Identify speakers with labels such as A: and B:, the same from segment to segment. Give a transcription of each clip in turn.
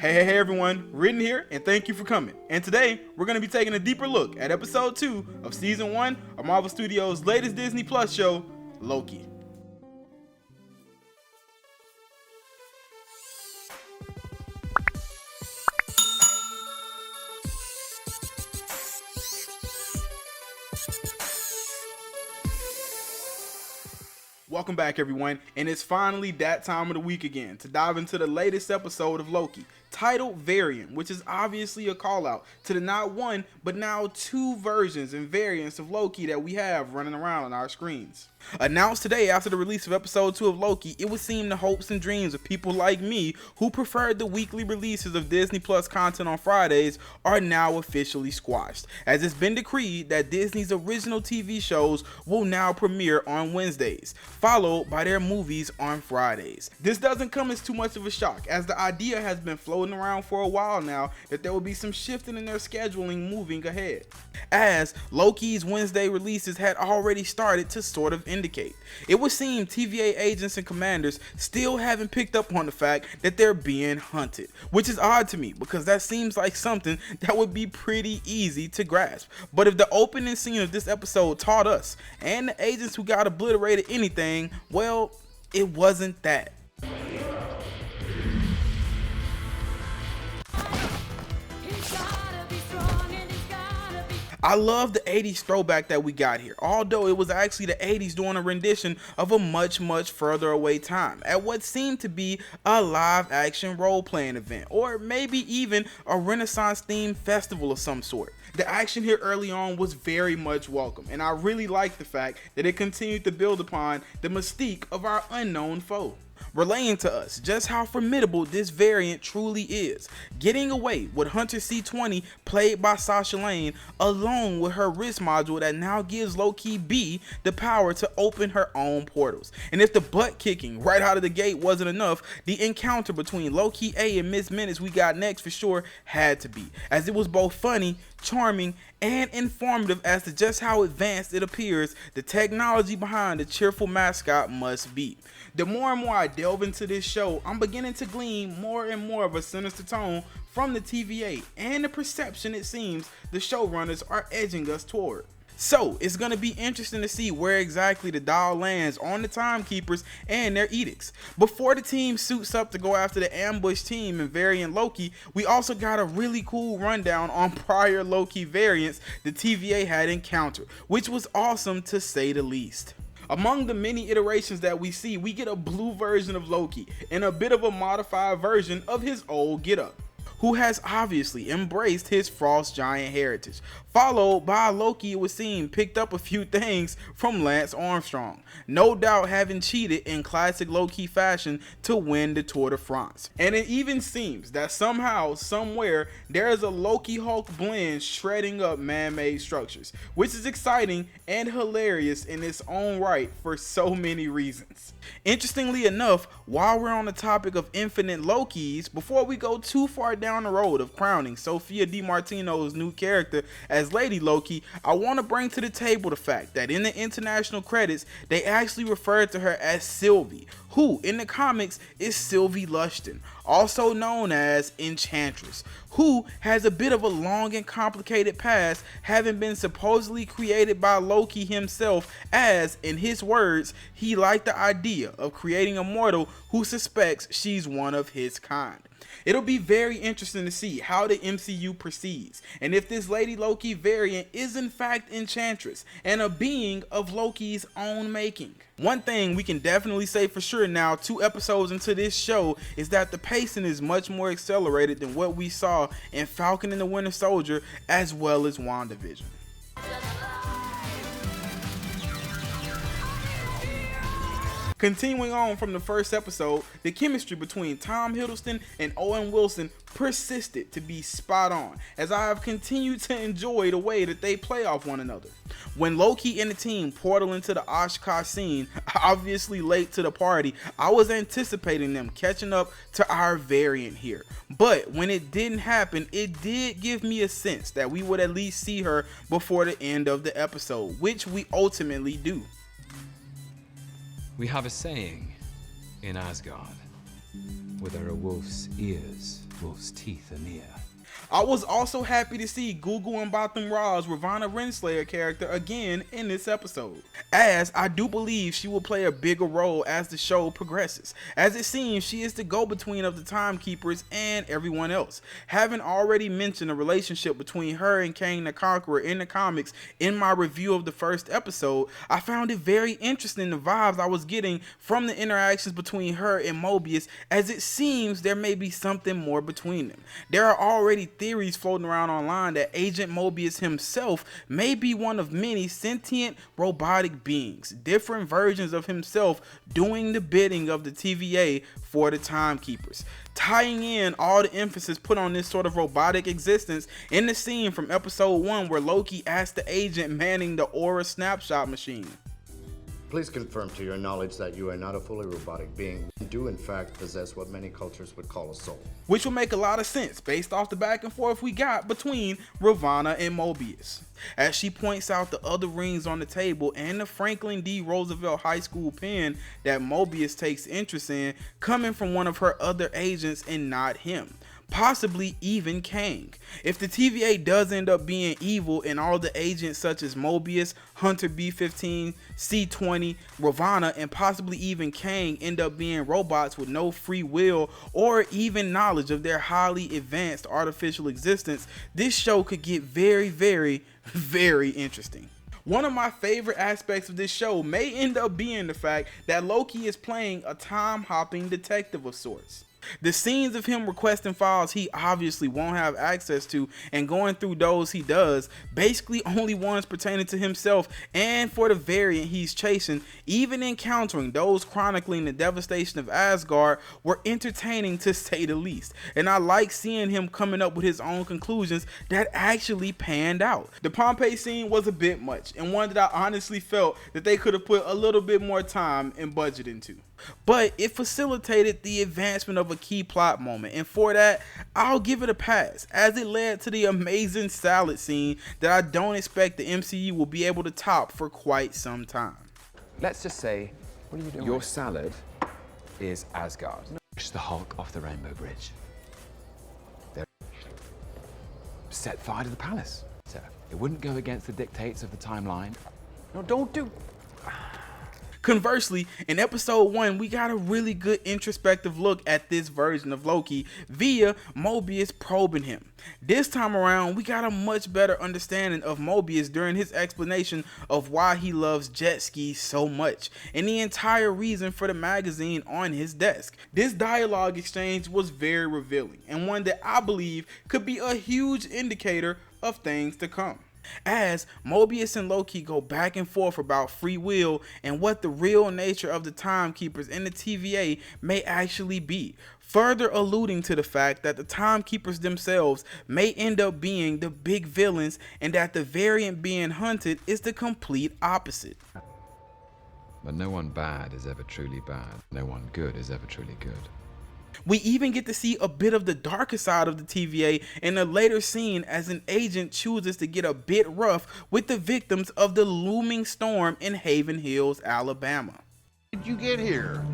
A: Hey everyone, Ridden here, and thank you for coming. And today, we're going to be taking a deeper look at episode 2 of season 1 of Marvel Studios' latest Disney Plus show, Loki. Welcome back everyone, and it's finally that time of the week again to dive into the latest episode of Loki, titled Variant, which is obviously a call out to the not one but now two versions and variants of Loki that we have running around on our screens. Announced today after the release of episode 2 of Loki, it would seem the hopes and dreams of people like me who preferred the weekly releases of Disney Plus content on Fridays are now officially squashed, as it's been decreed that Disney's original TV shows will now premiere on Wednesdays, followed by their movies on Fridays. This doesn't come as too much of a shock, as the idea has been floating around for a while now that there will be some shifting in their scheduling moving ahead, as Loki's Wednesday releases had already started to sort of indicate. It would seem TVA agents and commanders still haven't picked up on the fact that they're being hunted, which is odd to me because that seems like something that would be pretty easy to grasp. But if the opening scene of this episode taught us and the agents who got obliterated anything, well, it wasn't that. I love the 80s throwback that we got here, although it was actually the 80s doing a rendition of a much further away time at what seemed to be a live action role-playing event, or maybe even a Renaissance themed festival of some sort. The action here early on was very much welcome, and I really liked the fact that it continued to build upon the mystique of our unknown foe, relaying to us just how formidable this variant truly is, getting away with Hunter C-20 played by Sasha Lane, along with her wrist module that now gives Loki B the power to open her own portals. And if the butt kicking right out of the gate wasn't enough, the encounter between Loki A and Miss Minutes we got next for sure had to be, as it was both funny, charming, and informative as to just how advanced it appears the technology behind the cheerful mascot must be. The more and more I delve into this show, I'm beginning to glean more and more of a sinister tone from the TVA and the perception it seems the showrunners are edging us toward. So it's going to be interesting to see where exactly the dial lands on the timekeepers and their edicts. Before the team suits up to go after the ambush team in Variant Loki, we also got a really cool rundown on prior Loki variants the TVA had encountered, which was awesome to say the least. Among the many iterations that we see, we get a blue version of Loki and a bit of a modified version of his old getup, who has obviously embraced his Frost Giant heritage, followed by Loki it would seem picked up a few things from Lance Armstrong, no doubt having cheated in classic Loki fashion to win the Tour de France. And it even seems that somehow, somewhere, there is a Loki Hulk blend shredding up man-made structures, which is exciting and hilarious in its own right for so many reasons. Interestingly enough, while we're on the topic of infinite Lokis, before we go too far down the road of crowning Sophia DiMartino's new character as Lady Loki, I want to bring to the table the fact that in the international credits, they actually referred to her as Sylvie, who in the comics is Sylvie Lushton, also known as Enchantress, who has a bit of a long and complicated past, having been supposedly created by Loki himself, as, in his words, he liked the idea of creating a mortal who suspects she's one of his kind. It'll be very interesting to see how the MCU proceeds, and if this Lady Loki variant is in fact Enchantress and a being of Loki's own making. One thing we can definitely say for sure now, 2 episodes into this show, is that the pacing is much more accelerated than what we saw in Falcon and the Winter Soldier as well as Wandavision. Continuing on from the first episode, the chemistry between Tom Hiddleston and Owen Wilson persisted to be spot on, as I have continued to enjoy the way that they play off one another. When Loki and the team portal into the Oshkosh scene, obviously late to the party, I was anticipating them catching up to our variant here. But when it didn't happen, it did give me a sense that we would at least see her before the end of the episode, which we ultimately do.
B: We have a saying in Asgard, where there are wolf's ears, wolf's teeth are near.
A: I was also happy to see Gugu and Botham Raw's Ravonna Renslayer character again in this episode, as I do believe she will play a bigger role as the show progresses, as it seems she is the go-between of the Timekeepers and everyone else. Having already mentioned the relationship between her and Kang the Conqueror in the comics in my review of the first episode, I found it very interesting the vibes I was getting from the interactions between her and Mobius, as it seems there may be something more between them. There are already theories floating around online that Agent Mobius himself may be one of many sentient robotic beings, different versions of himself doing the bidding of the TVA for the Timekeepers, tying in all the emphasis put on this sort of robotic existence in the scene from episode 1 where Loki asked the agent manning the Aura snapshot machine.
C: Please confirm to your knowledge that you are not a fully robotic being and do in fact possess what many cultures would call a soul.
A: Which will make a lot of sense based off the back and forth we got between Ravonna and Mobius, as she points out the other rings on the table and the Franklin D. Roosevelt High School pen that Mobius takes interest in coming from one of her other agents and not him. Possibly even Kang. If the TVA does end up being evil and all the agents such as Mobius, Hunter B-15, C-20, Ravonna, and possibly even Kang end up being robots with no free will or even knowledge of their highly advanced artificial existence, this show could get very, very, very interesting. One of my favorite aspects of this show may end up being the fact that Loki is playing a time-hopping detective of sorts. The scenes of him requesting files he obviously won't have access to and going through those he does, basically only ones pertaining to himself and for the variant he's chasing, even encountering those chronicling the devastation of Asgard, were entertaining to say the least. And I like seeing him coming up with his own conclusions that actually panned out. The Pompeii scene was a bit much, and one that I honestly felt that they could have put a little bit more time and budget into. But it facilitated the advancement of a key plot moment, and for that, I'll give it a pass, as it led to the amazing salad scene that I don't expect the MCU will be able to top for quite some time.
D: Let's just say,
B: What are you doing?
D: your salad is Asgard. Push the Hulk off the Rainbow Bridge. They set fire to the palace. So it wouldn't go against the dictates of the timeline. No, don't do.
A: Conversely, in episode 1, we got a really good introspective look at this version of Loki via Mobius probing him. This time around, we got a much better understanding of Mobius during his explanation of why he loves jet skis so much, and the entire reason for the magazine on his desk. This dialogue exchange was very revealing, and one that I believe could be a huge indicator of things to come, as Mobius and Loki go back and forth about free will and what the real nature of the Timekeepers and the TVA may actually be, further alluding to the fact that the Timekeepers themselves may end up being the big villains and that the variant being hunted is the complete opposite.
B: But no one bad is ever truly bad. No one good is ever truly good.
A: We even get to see a bit of the darker side of the TVA in a later scene as an agent chooses to get a bit rough with the victims of the looming storm in Haven Hills, Alabama.
E: How did you get here?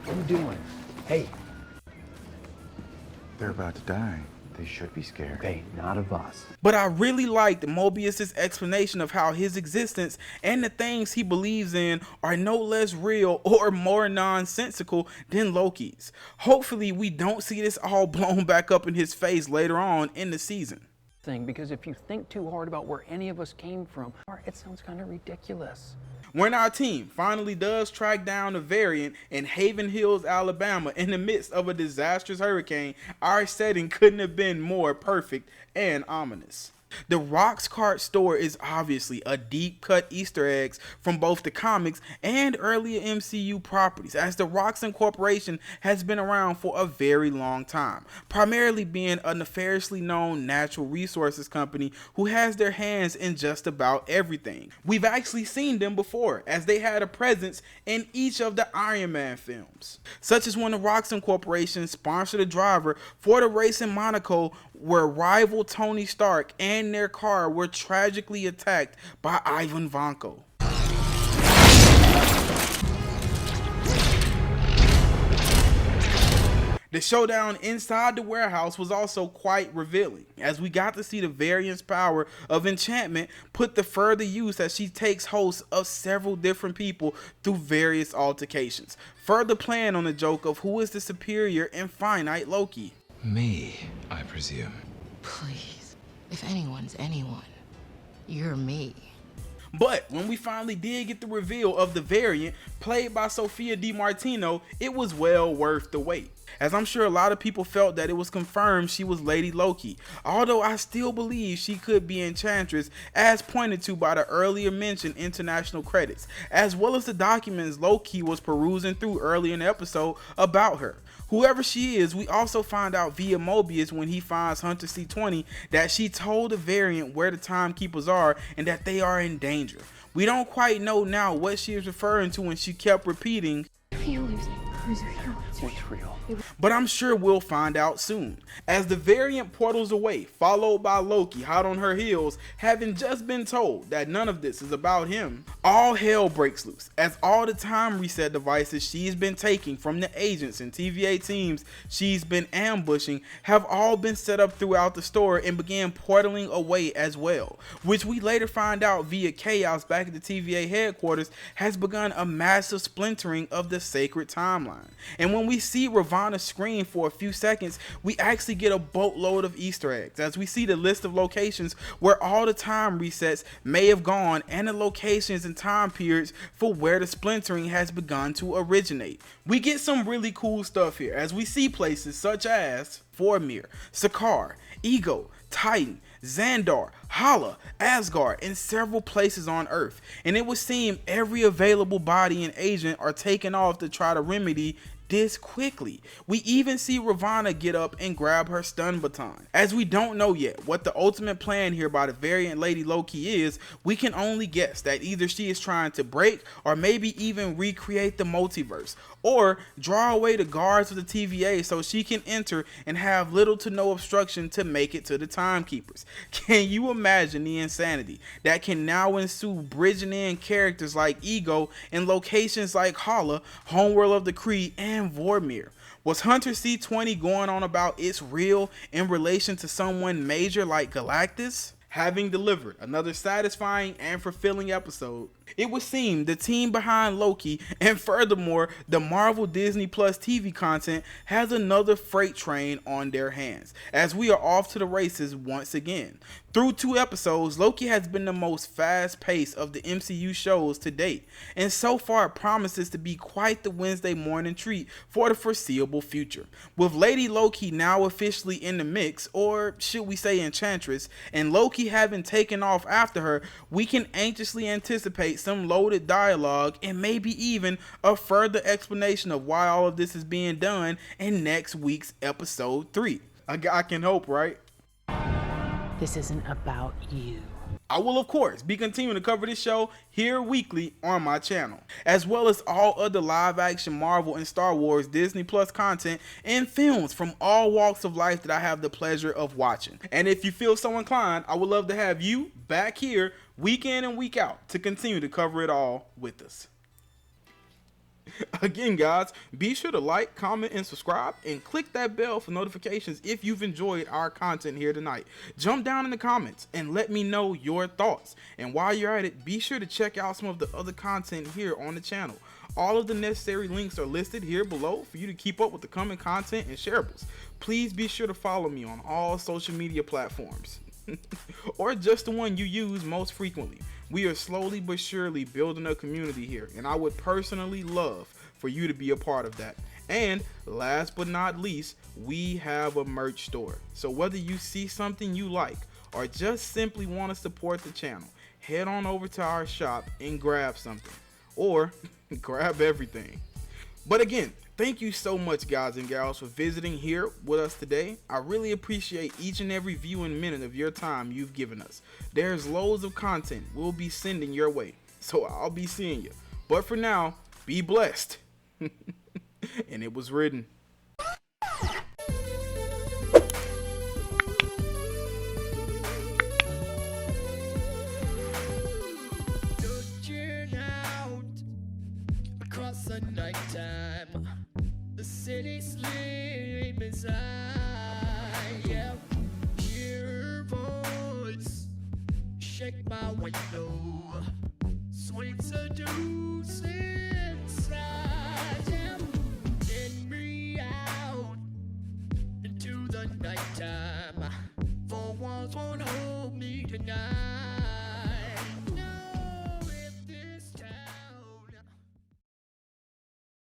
F: What are you doing? Hey.
E: They're about to die. They should be scared.
F: Okay, not of us.
A: But I really liked Mobius's explanation of how his existence and the things he believes in are no less real or more nonsensical than Loki's. Hopefully we don't see this all blown back up in his face later on in the season.
F: Because if you think too hard about where any of us came from, it sounds kind of ridiculous.
A: When our team finally does track down the variant in Haven Hills, Alabama in the midst of a disastrous hurricane, our setting couldn't have been more perfect and ominous. The Rocks Cart store is obviously a deep cut Easter eggs from both the comics and earlier MCU properties, as the Rocks Incorporation has been around for a very long time, primarily being a nefariously known natural resources company who has their hands in just about everything. We've actually seen them before, as they had a presence in each of the Iron Man films, such as when the Rocks Incorporation sponsored a driver for the race in Monaco where rival Tony Stark and their car were tragically attacked by Ivan Vanko. The showdown inside the warehouse was also quite revealing, as we got to see the variant's power of enchantment put to further use as she takes host of several different people through various altercations, further playing on the joke of who is the superior and finite Loki.
B: Me, I presume.
G: Please, if anyone's anyone, you're me.
A: But when we finally did get the reveal of the variant, played by Sophia DiMartino, it was well worth the wait, as I'm sure a lot of people felt that it was confirmed she was Lady Loki, although I still believe she could be Enchantress, as pointed to by the earlier mentioned international credits, as well as the documents Loki was perusing through early in the episode about her. Whoever she is, we also find out via Mobius when he finds Hunter C20 that she told the variant where the timekeepers are and that they are in danger. We don't quite know now what she is referring to when she kept repeating,
F: It's real.
A: but I'm sure we'll find out soon, as the variant portals away, followed by Loki hot on her heels, having just been told that none of this is about him. All hell breaks loose, as all the time reset devices she's been taking from the agents and TVA teams she's been ambushing have all been set up throughout the store and began portaling away as well, which we later find out via chaos back at the TVA headquarters has begun a massive splintering of the sacred timeline. And when we see Ravonna scream for a few seconds, we actually get a boatload of Easter eggs, as we see the list of locations where all the time resets may have gone and the locations and time periods for where the splintering has begun to originate. We get some really cool stuff here, as we see places such as Vormir, Sakaar, Ego, Titan, Xandar, Hala, Asgard, and several places on Earth, and it would seem every available body and agent are taken off to try to remedy this quickly. We even see Ravonna get up and grab her stun baton. As we don't know yet what the ultimate plan here by the variant Lady Loki is, we can only guess that either she is trying to break or maybe even recreate the multiverse, or draw away the guards of the TVA so she can enter and have little to no obstruction to make it to the timekeepers. Can you imagine the insanity that can now ensue bridging in characters like Ego and locations like Hala, Homeworld of the Kree, and Vormir? Was Hunter C20 going on about it's real in relation to someone major like Galactus? Having delivered another satisfying and fulfilling episode, it would seem the team behind Loki, and furthermore the Marvel Disney Plus TV content, has another freight train on their hands, as we are off to the races once again. Through 2 episodes, Loki has been the most fast paced of the MCU shows to date, and so far it promises to be quite the Wednesday morning treat for the foreseeable future. With Lady Loki now officially in the mix, or should we say Enchantress, and Loki having taken off after her, we can anxiously anticipate some loaded dialogue and maybe even a further explanation of why all of this is being done in next week's episode 3. I can hope, right?
H: This isn't about you.
A: I will of course be continuing to cover this show here weekly on my channel, as well as all other live action Marvel and Star Wars Disney Plus content and films from all walks of life that I have the pleasure of watching. And if you feel so inclined, I would love to have you back here week in and week out to continue to cover it all with us. Again, guys, be sure to like, comment, and subscribe, and click that bell for notifications if you've enjoyed our content here tonight. Jump down in the comments and let me know your thoughts. And while you're at it, be sure to check out some of the other content here on the channel. All of the necessary links are listed here below for you to keep up with the coming content and shareables. Please be sure to follow me on all social media platforms. Or just the one you use most frequently. We are slowly but surely building a community here, and I would personally love for you to be a part of that. And last but not least, we have a merch store. So whether you see something you like or just simply want to support the channel, head on over to our shop and grab something, or grab everything. But again, thank you so much, guys and gals, for visiting here with us today. I really appreciate each and every viewing minute of your time you've given us. There's loads of content we'll be sending your way, so I'll be seeing you. But for now, be blessed. And it was written.
I: Across the nighttime, the city sleeps. inside. Yeah, hear her voice, shake my window, sweet seduce inside. Yeah, send me out into the nighttime. For walls won't hold me tonight.